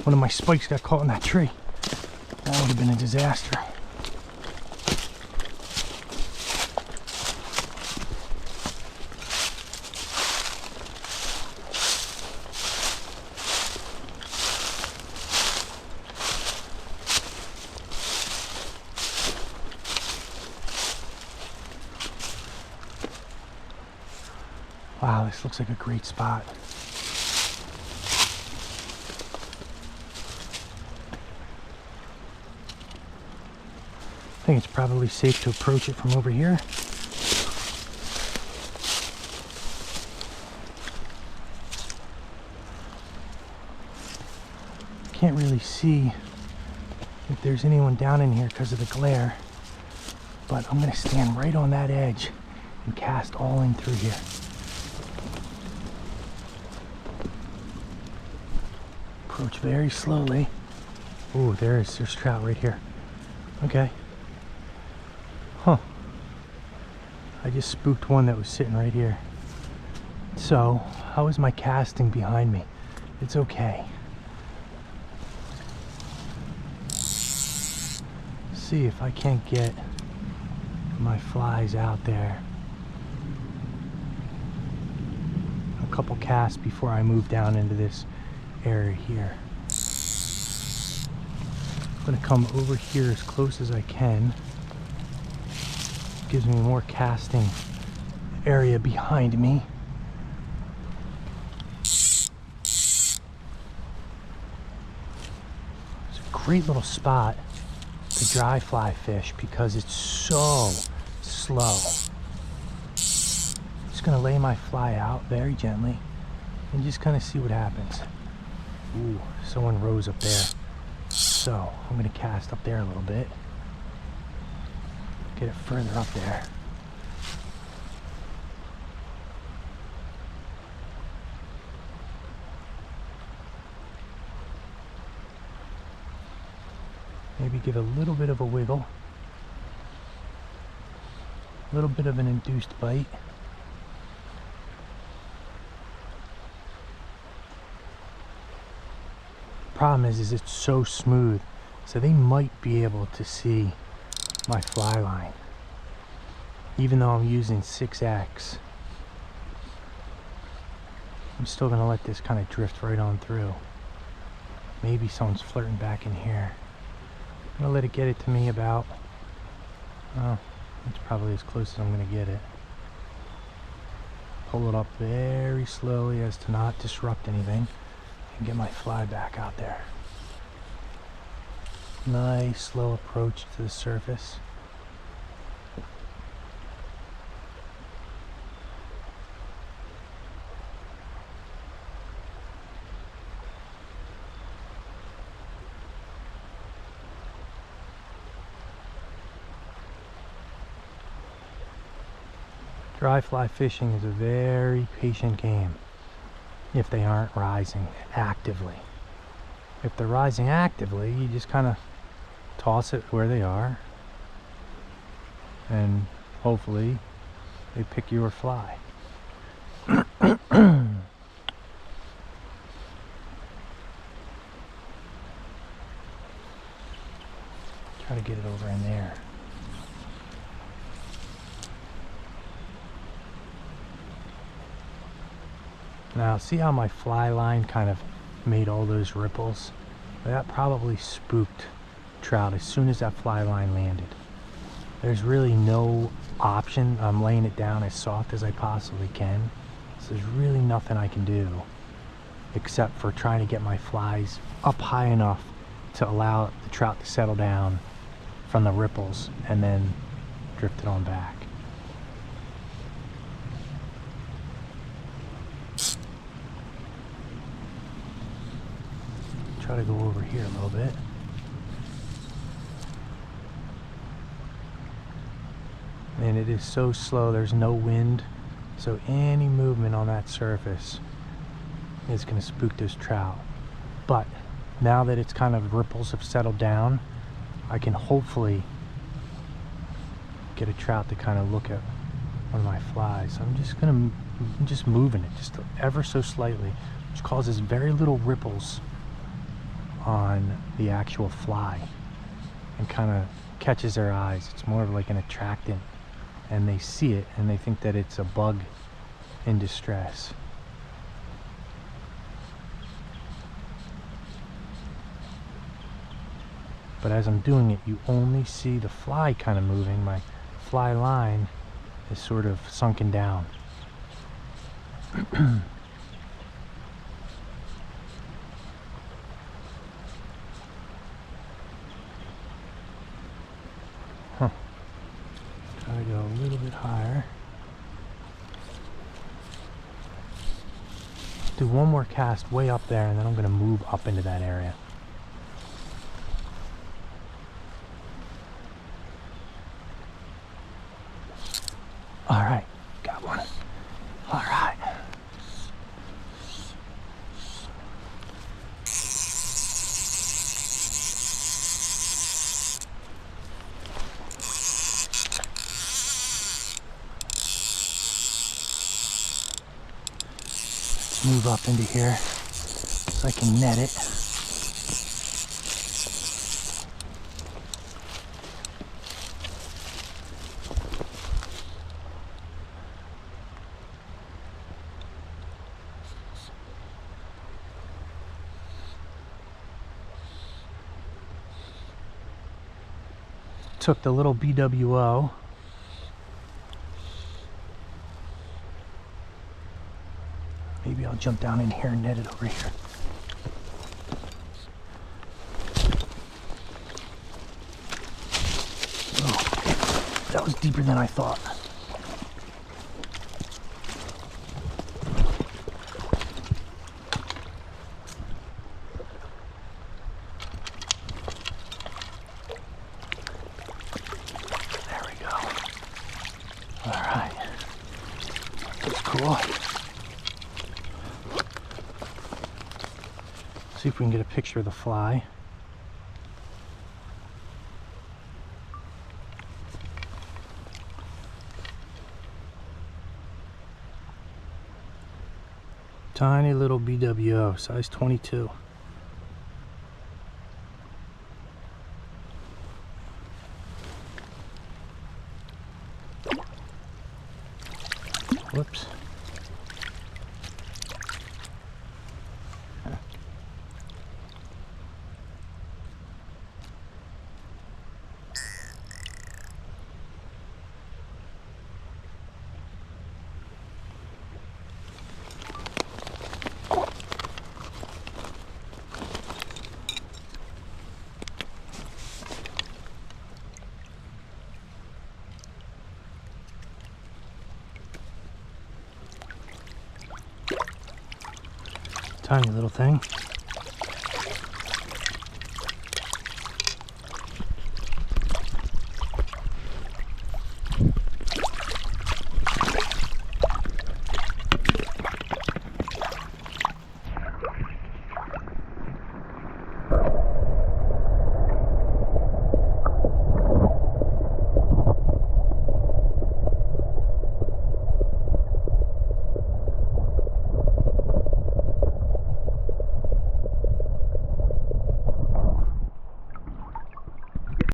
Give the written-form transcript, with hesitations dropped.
one of my spikes got caught in that tree. That would have been a disaster. Wow, this looks like a great spot. I think it's probably safe to approach it from over here. Can't really see if there's anyone down in here because of the glare, but I'm going to stand right on that edge and cast all in through here. Approach very slowly. Ooh, there's trout right here. Okay. Huh. I just spooked one that was sitting right here. So, how is my casting behind me? It's okay. See if I can't get my flies out there. A couple casts before I move down into this area here. I'm going to come over here as close as I can. Gives me more casting area behind me. It's a great little spot to dry fly fish because it's so slow. Just going to lay my fly out very gently and just kind of see what happens. Ooh, someone rose up there. So I'm going to cast up there a little bit. Get it further up there. Maybe give a little bit of a wiggle. A little bit of an induced bite. Problem is it's so smooth, so they might be able to see my fly line even though I'm using 6X. I'm still gonna let this kind of drift right on through. Maybe someone's flirting back in here. I'm gonna let it get it to me about, oh, it's probably as close as I'm gonna get it. Pull it up very slowly as to not disrupt anything. And get my fly back out there. Nice slow approach to the surface. Dry fly fishing is a very patient game if they aren't rising actively. If they're rising actively, you just kind of toss it where they are and hopefully they pick your fly. Try to get it over in there. Now see how my fly line kind of made all those ripples? That probably spooked trout as soon as that fly line landed. There's really no option. I'm laying it down as soft as I possibly can. So there's really nothing I can do except for trying to get my flies up high enough to allow the trout to settle down from the ripples and then drift it on back. Try to go over here a little bit. And it is so slow, there's no wind, so any movement on that surface is going to spook those trout. But now that it's kind of ripples have settled down, I can hopefully get a trout to kind of look at one of my flies. So I'm just moving it just ever so slightly, which causes very little ripples on the actual fly and kind of catches their eyes. It's more of like an attractant, and they see it and they think that it's a bug in distress. But as I'm doing it, you only see the fly kind of moving. My fly line is sort of sunken down. Huh. Try to go a little bit higher. Do one more cast way up there, and then I'm going to move up into that area. All right, got one. All right. Let's move up into here so I can net it. Took the little BWO. Maybe I'll jump down in here and net it over here. Oh, that was deeper than I thought. Alright, that's cool. See if we can get a picture of the fly. Tiny little BWO, size 22. Whoops. Tiny little thing.